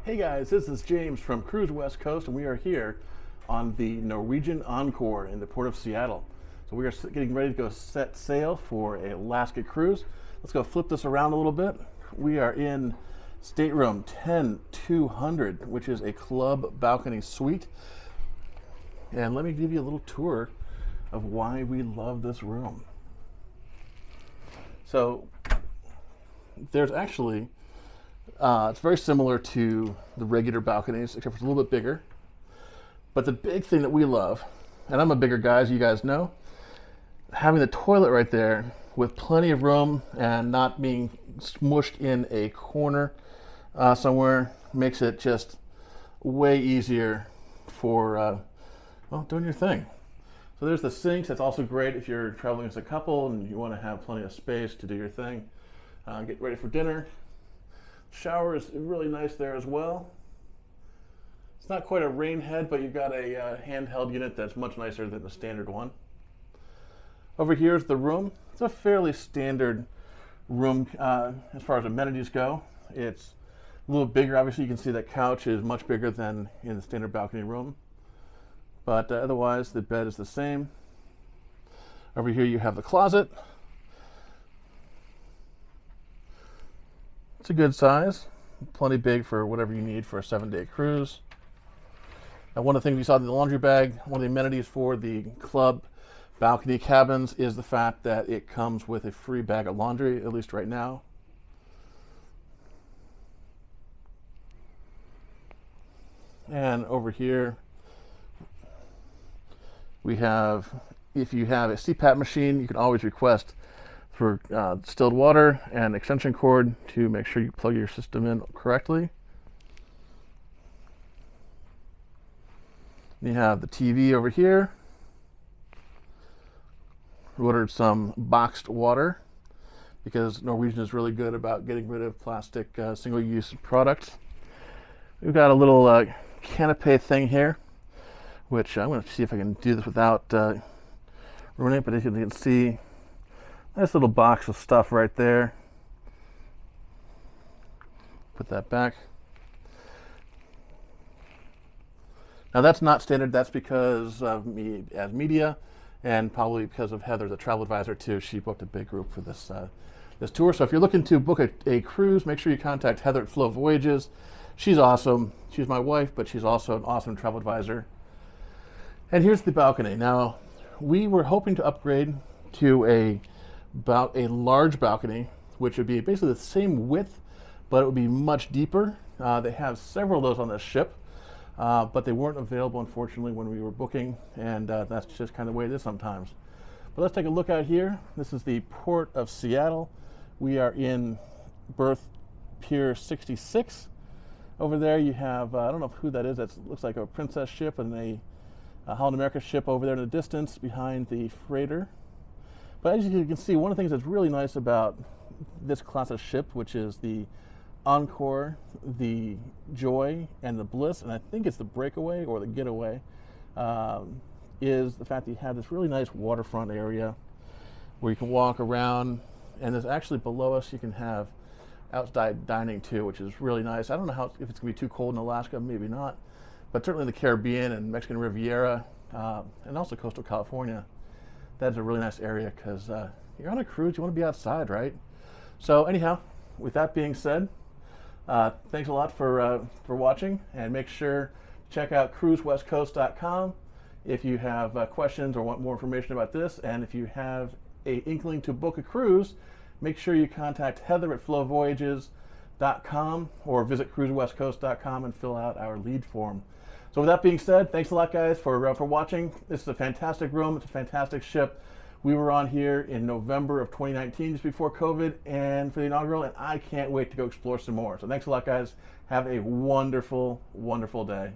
Hey guys, this is James from Cruise West Coast, and we are here on the Norwegian Encore in the port of Seattle. So we are getting ready to go set sail for a Alaska cruise. Let's go flip this around a little bit. We are in stateroom 10200, which is a club balcony suite. And let me give you a little tour of why we love this room. So there's actually it's very similar to the regular balconies, except it's a little bit bigger. But the big thing that we love, and I'm a bigger guy, as you guys know, having the toilet right there with plenty of room and not being smushed in a corner somewhere makes it just way easier for well, doing your thing. So there's the sinks. That's also great if you're traveling as a couple and you want to have plenty of space to do your thing. Get ready for dinner. Shower is really nice there as well. It's not quite a rain head, but you've got a handheld unit that's much nicer than the standard one. Over here is the room. It's a fairly standard room as far as amenities go. It's a little bigger. Obviously, you can see that couch is much bigger than in the standard balcony room. But otherwise, the bed is the same. Over here, you have the closet. It's a good size, plenty big for whatever you need for a 7-day cruise. Now, one of the things you saw in the laundry bag, one of the amenities for the club balcony cabins is the fact that it comes with a free bag of laundry, at least right now. And over here, we have, if you have a CPAP machine, you can always request for distilled water and extension cord to make sure you plug your system in correctly. You have the TV over here. We ordered some boxed water because Norwegian is really good about getting rid of plastic single-use products. We've got a little canapé thing here, which I'm going to see if I can do this without ruining it, but as you can see, nice little box of stuff right there. Put that back. Now that's not standard. That's because of me as media, and probably because of Heather, the travel advisor too. She booked a big group for this this tour. So if you're looking to book a cruise, make sure you contact Heather at Flow Voyages. She's awesome. She's my wife, but she's also an awesome travel advisor. And here's the balcony. Now we were hoping to upgrade to about a large balcony, which would be basically the same width, but it would be much deeper. They have several of those on this ship, but they weren't available, unfortunately, when we were booking, and that's just kind of the way it is sometimes. But let's take a look out here. This is the port of Seattle. We are in berth Pier 66. Over there you have, I don't know who that is, that looks like a princess ship and a Holland America ship over there in the distance behind the freighter. But as you can see, one of the things that's really nice about this class of ship, which is the Encore, the Joy, and the Bliss, and I think it's the Breakaway or the Getaway, is the fact that you have this really nice waterfront area where you can walk around, and there's actually below us you can have outside dining too, which is really nice. I don't know if it's going to be too cold in Alaska, maybe not, but certainly in the Caribbean and Mexican Riviera, and also coastal California, that's a really nice area because you're on a cruise, you want to be outside, right? So anyhow, with that being said, thanks a lot for watching, and make sure to check out cruisewestcoast.com if you have questions or want more information about this. And if you have an inkling to book a cruise, make sure you contact Heather at flowvoyages.com or visit cruisewestcoast.com and fill out our lead form. So with that being said, thanks a lot, guys, for watching. This is a fantastic room. It's a fantastic ship. We were on here in November of 2019, just before COVID, and for the inaugural, and I can't wait to go explore some more. So thanks a lot, guys. Have a wonderful, wonderful day.